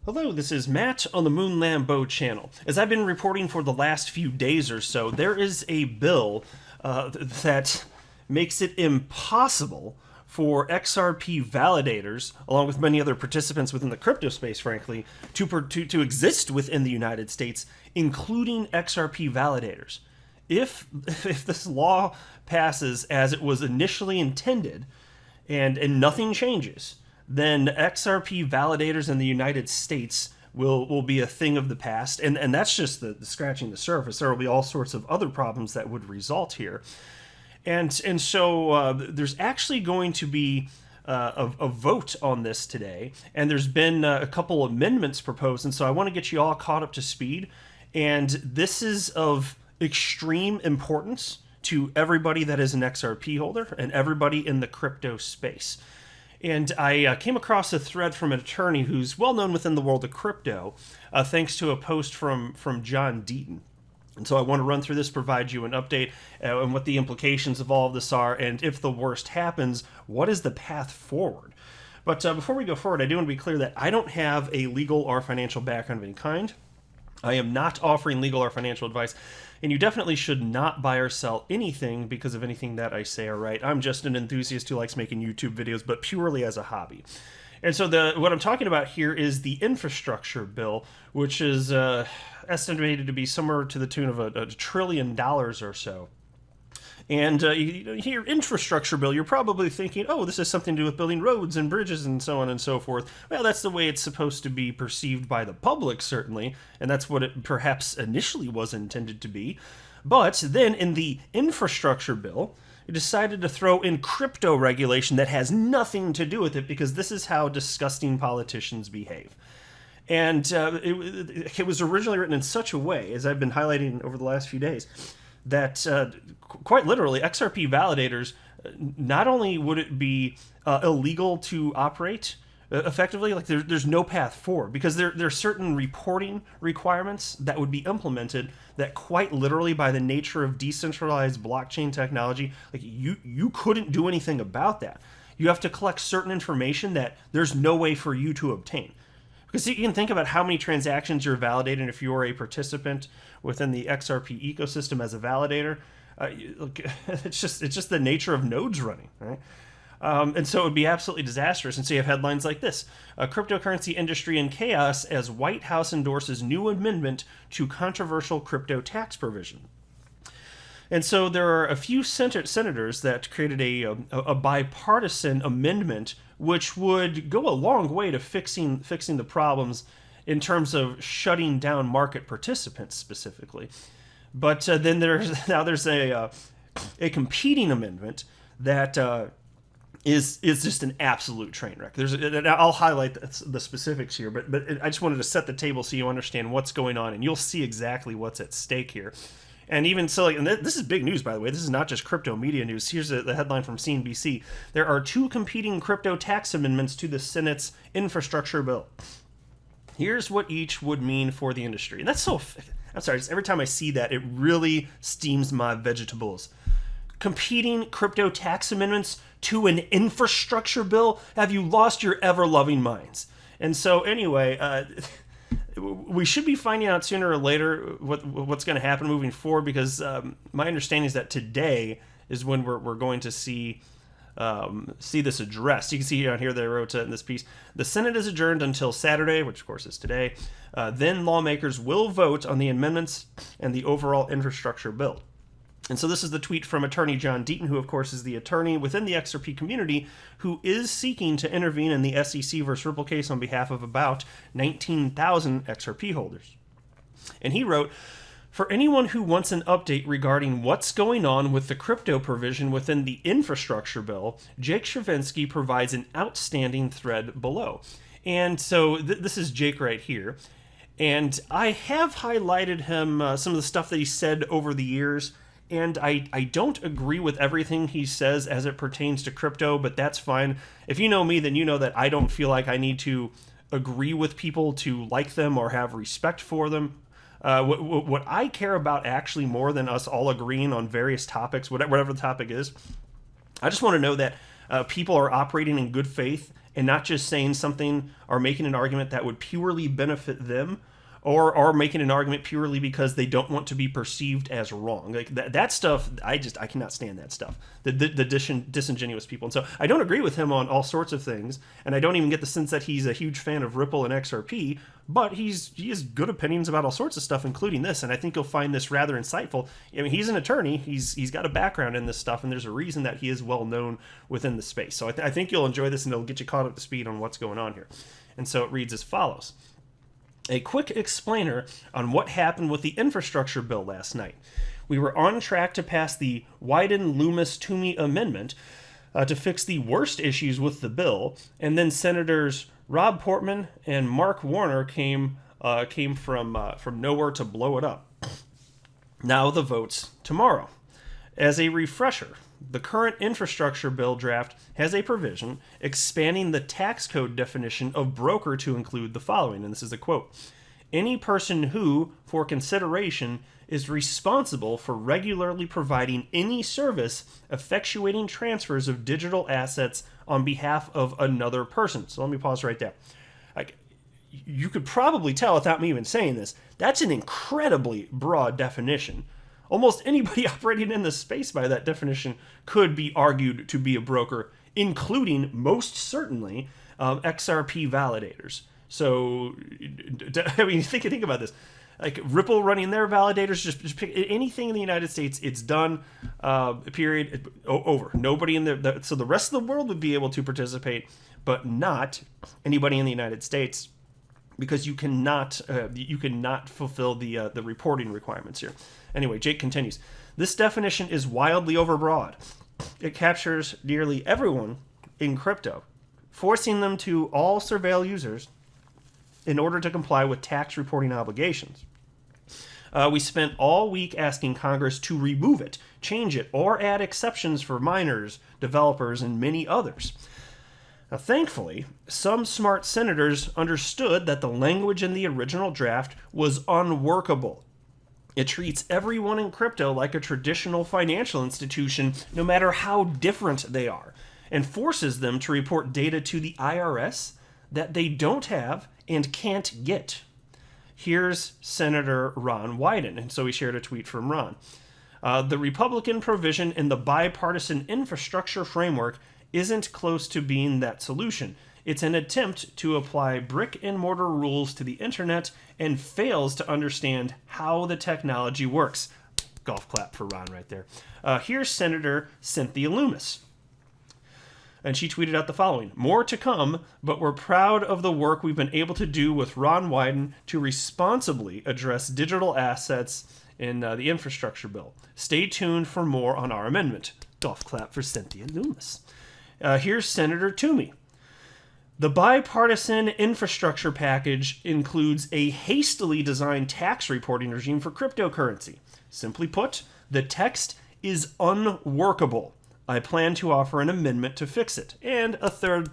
Hello, this is Matt on the Moon Lambeau channel. As I've been reporting for the last few days or so, there is a bill that makes it impossible for XRP validators, along with many other participants within the crypto space, frankly, to exist within the United States, including XRP validators. If this law passes as it was initially intended, and nothing changes, then XRP validators in the United States will be a thing of the past. And that's just the scratching the surface. There will be all sorts of other problems that would result here. And so there's actually going to be a vote on this today. And there's been a couple amendments proposed. And so I want to get you all caught up to speed. And this is of extreme importance to everybody that is an XRP holder and everybody in the crypto space. And I came across a thread from an attorney who's well known within the world of crypto, thanks to a post from John Deaton. And so I want to run through this, provide you an update on what the implications of all of this are, and if the worst happens, what is the path forward? But before we go forward, I do want to be clear that I don't have a legal or financial background of any kind. I am not offering legal or financial advice, and you definitely should not buy or sell anything because of anything that I say or write. I'm just an enthusiast who likes making YouTube videos, but purely as a hobby. And so what I'm talking about here is the infrastructure bill, which is estimated to be somewhere to the tune of $1 trillion or so. And you hear infrastructure bill, you're probably thinking, oh, this has something to do with building roads and bridges and so on and so forth. Well, that's the way it's supposed to be perceived by the public, certainly, and that's what it perhaps initially was intended to be. But then in the infrastructure bill, it decided to throw in crypto regulation that has nothing to do with it, because this is how disgusting politicians behave. And it was originally written in such a way, as I've been highlighting over the last few days, that quite literally XRP validators, not only would it be illegal to operate effectively, like there's no path forward, because there are certain reporting requirements that would be implemented that quite literally, by the nature of decentralized blockchain technology, like you couldn't do anything about that. You have to collect certain information that there's no way for you to obtain. Because you can think about how many transactions you're validating if you're a participant within the XRP ecosystem as a validator. It's just the nature of nodes running, right? And so it would be absolutely disastrous. And so you have headlines like this: cryptocurrency industry in chaos as White House endorses new amendment to controversial crypto tax provision. And so there are a few senators that created a bipartisan amendment which would go a long way to fixing the problems in terms of shutting down market participants specifically. But then there's a competing amendment that is just an absolute train wreck. I'll highlight the specifics here, but I just wanted to set the table so you understand what's going on, and you'll see exactly what's at stake here. And even so, and this is big news, by the way. This is not just crypto media news. Here's the headline from CNBC. There are 2 competing crypto tax amendments to the Senate's infrastructure bill. Here's what each would mean for the industry. And that's so... I'm sorry, just every time I see that, it really steams my vegetables. Competing crypto tax amendments to an infrastructure bill? Have you lost your ever-loving minds? And so anyway... we should be finding out sooner or later what's going to happen moving forward, because my understanding is that today is when we're going to see this addressed. You can see on here they wrote in this piece: the Senate is adjourned until Saturday, which of course is today. Then lawmakers will vote on the amendments and the overall infrastructure bill. And so this is the tweet from attorney John Deaton, who of course is the attorney within the XRP community who is seeking to intervene in the SEC versus Ripple case on behalf of about 19,000 XRP holders. And he wrote, "For anyone who wants an update regarding what's going on with the crypto provision within the infrastructure bill, Jake Shavinsky provides an outstanding thread below." And so this is Jake right here. And I have highlighted him, some of the stuff that he said over the years. And I don't agree with everything he says as it pertains to crypto, but that's fine. If you know me, then you know that I don't feel like I need to agree with people to like them or have respect for them. What I care about actually more than us all agreeing on various topics, whatever the topic is, I just want to know that people are operating in good faith and not just saying something or making an argument that would purely benefit them, or making an argument purely because they don't want to be perceived as wrong. Like that stuff, I cannot stand that stuff. The disingenuous people. And so I don't agree with him on all sorts of things, and I don't even get the sense that he's a huge fan of Ripple and XRP, but he has good opinions about all sorts of stuff, including this, and I think you'll find this rather insightful. I mean, he's an attorney, he's got a background in this stuff, and there's a reason that he is well known within the space. So I think you'll enjoy this, and it'll get you caught up to speed on what's going on here. And so it reads as follows. A quick explainer on what happened with the infrastructure bill last night. We were on track to pass the Wyden-Loomis-Toomey Amendment to fix the worst issues with the bill, and then Senators Rob Portman and Mark Warner came from nowhere to blow it up. Now the votes tomorrow. As a refresher, the current infrastructure bill draft has a provision expanding the tax code definition of broker to include the following, and this is a quote. Any person who, for consideration, is responsible for regularly providing any service effectuating transfers of digital assets on behalf of another person. So let me pause right there. You could probably tell without me even saying this, that's an incredibly broad definition. Almost anybody operating in the space by that definition could be argued to be a broker, including, most certainly, XRP validators. So, I mean, think about this. Like Ripple running their validators, just pick anything in the United States, it's done, period, over. Nobody in so the rest of the world would be able to participate, but not anybody in the United States, because you cannot fulfill the reporting requirements here. Anyway, Jake continues. This definition is wildly overbroad. It captures nearly everyone in crypto, forcing them to all surveil users in order to comply with tax reporting obligations. We spent all week asking Congress to remove it, change it, or add exceptions for miners, developers, and many others. Now, thankfully, some smart senators understood that the language in the original draft was unworkable. It treats everyone in crypto like a traditional financial institution, no matter how different they are, and forces them to report data to the IRS that they don't have and can't get. Here's Senator Ron Wyden, and so he shared a tweet from Ron. The Republican provision in the bipartisan infrastructure framework isn't close to being that solution. It's an attempt to apply brick-and-mortar rules to the internet and fails to understand how the technology works. Golf clap for Ron right there. Here's Senator Cynthia Lummis. And she tweeted out the following. More to come, but we're proud of the work we've been able to do with Ron Wyden to responsibly address digital assets in the infrastructure bill. Stay tuned for more on our amendment. Golf clap for Cynthia Lummis. Here's Senator Toomey. The bipartisan infrastructure package includes a hastily designed tax reporting regime for cryptocurrency. Simply put, the text is unworkable. I plan to offer an amendment to fix it. And a third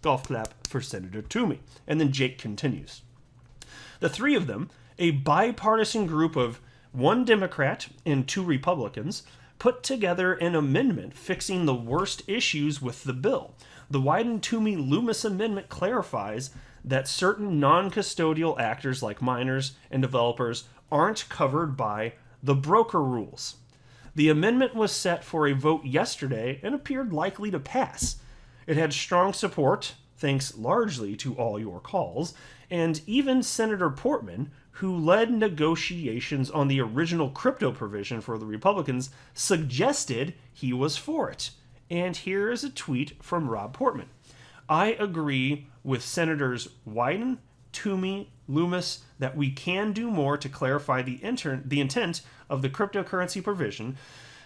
golf clap for Senator Toomey. And then Jake continues. The three of them, a bipartisan group of one Democrat and two Republicans, put together an amendment fixing the worst issues with the bill. The Wyden-Toomey-Loomis Amendment clarifies that certain non-custodial actors like miners and developers aren't covered by the broker rules. The amendment was set for a vote yesterday and appeared likely to pass. It had strong support, thanks largely to all your calls, and even Senator Portman, who led negotiations on the original crypto provision for the Republicans, suggested he was for it. And here is a tweet from Rob Portman. I agree with Senators Wyden, Toomey, Loomis that we can do more to clarify the intent of the cryptocurrency provision,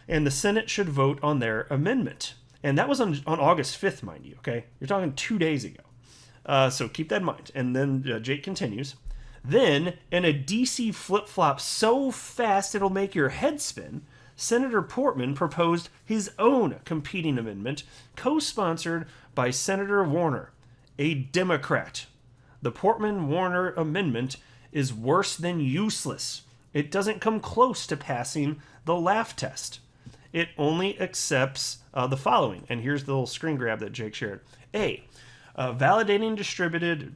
and the Senate should vote on their amendment. And that was on August 5th, mind you, okay? You're talking 2 days ago. So keep that in mind. And then Jake continues. Then, in a DC flip-flop so fast it'll make your head spin, Senator Portman proposed his own competing amendment, co-sponsored by Senator Warner, a Democrat. The Portman-Warner amendment is worse than useless. It doesn't come close to passing the laugh test. it only accepts the following. And here's the little screen grab that Jake shared. A, validating distributed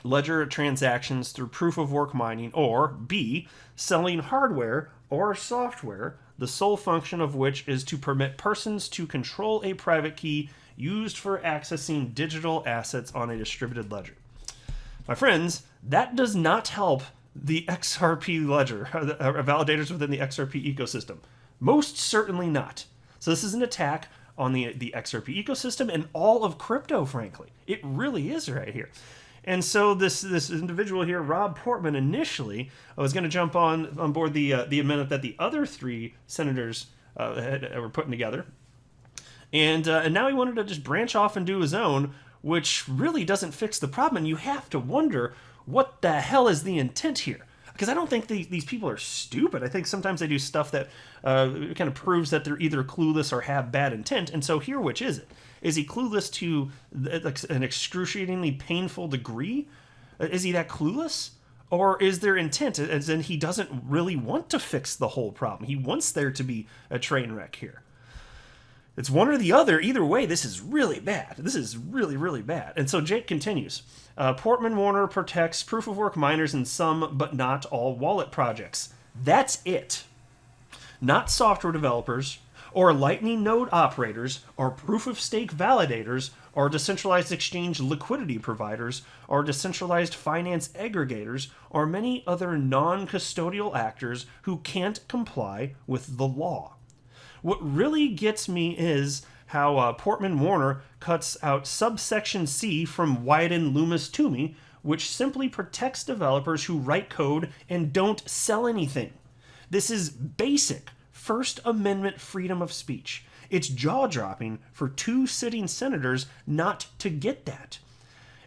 ledger transactions through proof of work mining, or B, selling hardware or software, the sole function of which is to permit persons to control a private key used for accessing digital assets on a distributed ledger. My friends, that does not help the XRP ledger, validators within the XRP ecosystem. Most certainly not. So this is an attack on the XRP ecosystem and all of crypto, frankly. It really is right here. And so this individual here, Rob Portman, initially was going to jump on board the amendment that the other three senators were putting together. And now he wanted to just branch off and do his own, which really doesn't fix the problem. And you have to wonder, what the hell is the intent here? Because I don't think these people are stupid. I think sometimes they do stuff that kind of proves that they're either clueless or have bad intent. And so here, which is it? Is he clueless to an excruciatingly painful degree? Is he that clueless? Or is there intent, as in he doesn't really want to fix the whole problem? He wants there to be a train wreck here. It's one or the other. Either way, this is really bad. This is really, really bad. And so Jake continues. Portman Warner protects proof-of-work miners in some, but not all wallet projects. That's it. Not software developers, or Lightning node operators, or proof-of-stake validators, or decentralized exchange liquidity providers, or decentralized finance aggregators, or many other non-custodial actors who can't comply with the law. What really gets me is how Portman Warner cuts out subsection C from Wyden Loomis Toomey, which simply protects developers who write code and don't sell anything. This is basic First Amendment freedom of speech. It's jaw-dropping for two sitting senators not to get that.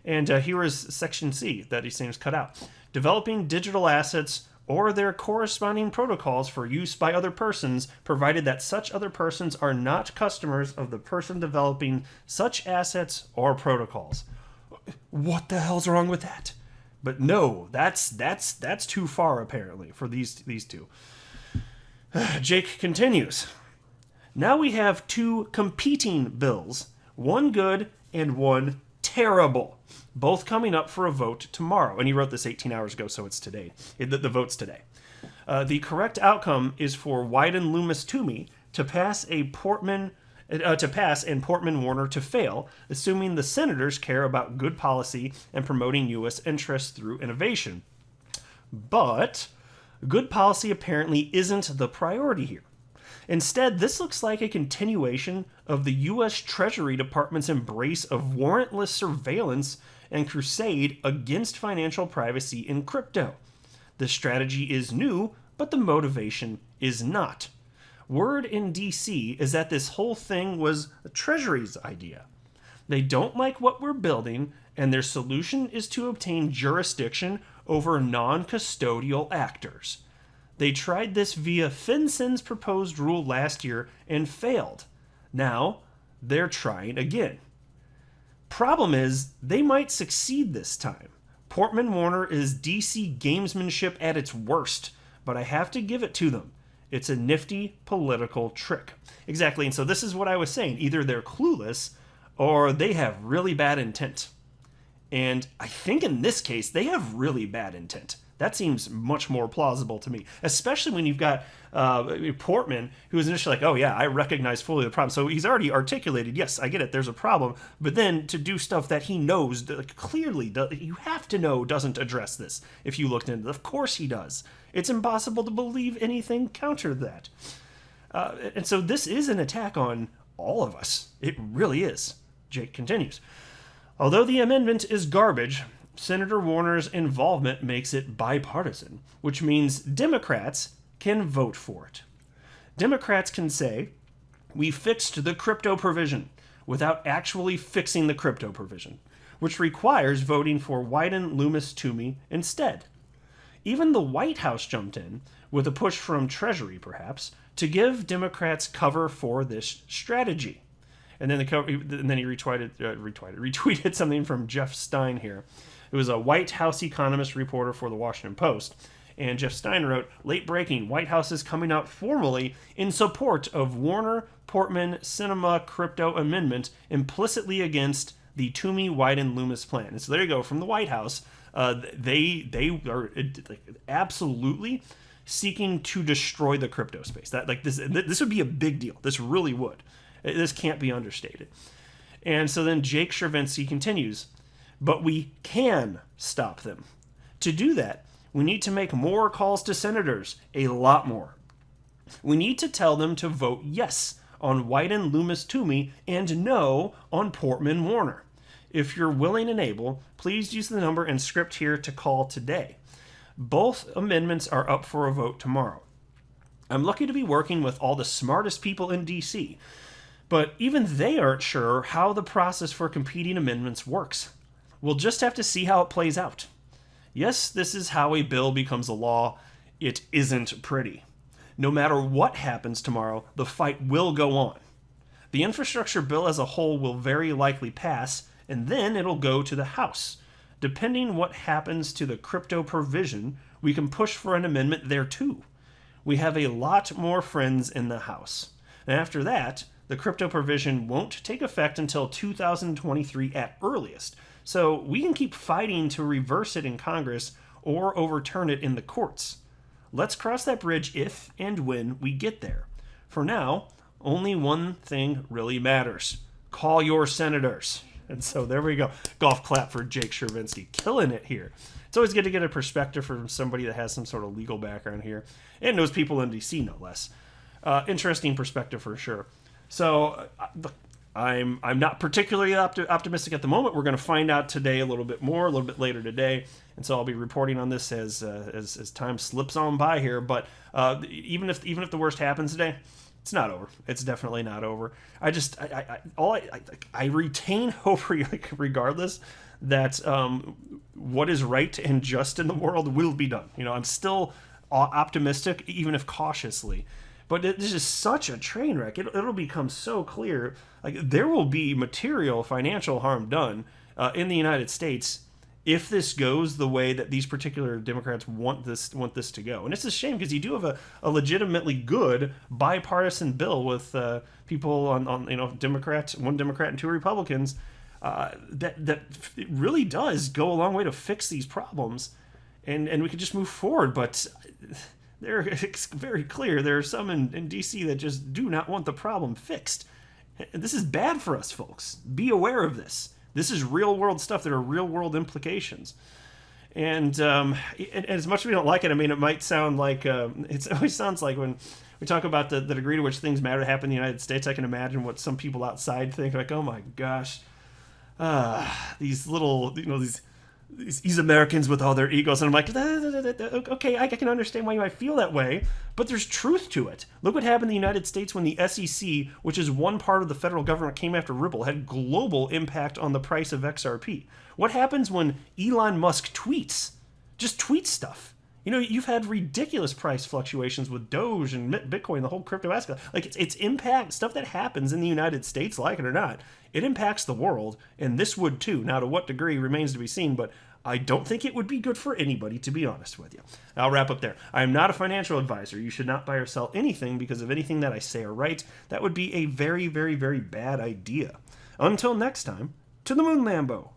And here is section C that he seems cut out. Developing digital assets or their corresponding protocols for use by other persons, provided that such other persons are not customers of the person developing such assets or protocols. What the hell's wrong with that? But no, that's too far apparently for these two. Jake continues. Now we have two competing bills, one good and one terrible, both coming up for a vote tomorrow. And he wrote this 18 hours ago, so it's today. The vote's today. The correct outcome is for Wyden Loomis Toomey to pass and Portman Warner to fail, assuming the senators care about good policy and promoting U.S. interests through innovation. But good policy apparently isn't the priority here. Instead, this looks like a continuation of the U.S. Treasury Department's embrace of warrantless surveillance and crusade against financial privacy in crypto. The strategy is new, but the motivation is not. Word in D.C. is that this whole thing was the Treasury's idea. They don't like what we're building, and their solution is to obtain jurisdiction over non-custodial actors. They tried this via FinCEN's proposed rule last year and failed. Now, they're trying again. Problem is, they might succeed this time. Portman Warner is DC gamesmanship at its worst, but I have to give it to them. It's a nifty political trick. Exactly, and so this is what I was saying. Either they're clueless, or they have really bad intent. And I think in this case, they have really bad intent. That seems much more plausible to me, especially when you've got Portman, who was initially like, oh yeah, I recognize fully the problem. So he's already articulated, yes, I get it, there's a problem. But then to do stuff that he knows, clearly, you have to know doesn't address this if you looked into it. Of course he does. It's impossible to believe anything counter that. And so this is an attack on all of us. It really is. Jake continues. Although the amendment is garbage, Senator Warner's involvement makes it bipartisan, which means Democrats can vote for it. Democrats can say, we fixed the crypto provision, without actually fixing the crypto provision, which requires voting for Wyden Loomis Toomey instead. Even the White House jumped in, with a push from Treasury perhaps, to give Democrats cover for this strategy. And then he retweeted something from Jeff Stein here. It was a White House economist reporter for the Washington Post. And Jeff Stein wrote, late breaking, White House is coming out formally in support of Warner Portman Cinema Crypto Amendment, implicitly against the Toomey-Wyden Loomis plan. And so there you go, from the White House. They are absolutely seeking to destroy the crypto space. That this would be a big deal. This really would. This can't be understated. And so then Jake Chervinsky continues, but we can stop them. To do that, we need to make more calls to senators, a lot more. We need to tell them to vote yes on Wyden, Loomis, Toomey, and no on Portman, Warner. If you're willing and able, please use the number and script here to call today. Both amendments are up for a vote tomorrow. I'm lucky to be working with all the smartest people in DC, but even they aren't sure how the process for competing amendments works. We'll just have to see how it plays out. Yes, this is how a bill becomes a law. It isn't pretty. No matter what happens tomorrow, the fight will go on. The infrastructure bill as a whole will very likely pass, and then it'll go to the House. Depending what happens to the crypto provision, we can push for an amendment there too. We have a lot more friends in the House. And after that, the crypto provision won't take effect until 2023 at earliest. So we can keep fighting to reverse it in Congress or overturn it in the courts. Let's cross that bridge if and when we get there. For now, only one thing really matters. Call your senators. And so there we go. Golf clap for Jake Chervinsky. Killing it here. It's always good to get a perspective from somebody that has some sort of legal background here and knows people in DC, no less. Interesting perspective for sure. So I'm not particularly optimistic at the moment. We're going to find out today a little bit more, a little bit later today. And so I'll be reporting on this as time slips on by here. But even if the worst happens today, it's not over. It's definitely not over. I retain hope regardless that what is right and just in the world will be done. I'm still optimistic, even if cautiously. But this is such a train wreck. It'll become so clear. There will be material financial harm done in the United States if this goes the way that these particular Democrats want this to go. And it's a shame because you do have a legitimately good bipartisan bill with people on one Democrat and two Republicans that it really does go a long way to fix these problems, and we could just move forward. But it's very clear there are some in DC that just do not want the problem fixed. And this is bad for us, folks. Be aware of this. This is real world stuff. There are real world implications. And as much as we don't like it, it might sound like, it always sounds like when we talk about the degree to which things matter to happen in the United States, I can imagine what some people outside think, like, oh my gosh, these little, these Americans with all their egos. And I'm like, okay, I can understand why you might feel that way, but there's truth to it. Look what happened in the United States when the SEC, which is one part of the federal government, came after Ripple, had global impact on the price of XRP. What happens when Elon Musk tweets? Just tweets stuff. You've had ridiculous price fluctuations with Doge and Bitcoin, the whole crypto aspect. It's impact, stuff that happens in the United States, like it or not, it impacts the world, and this would too. Now, to what degree remains to be seen, but I don't think it would be good for anybody, to be honest with you. I'll wrap up there. I am not a financial advisor. You should not buy or sell anything because of anything that I say or write. That would be a very, very, very bad idea. Until next time, to the moon, Lambo.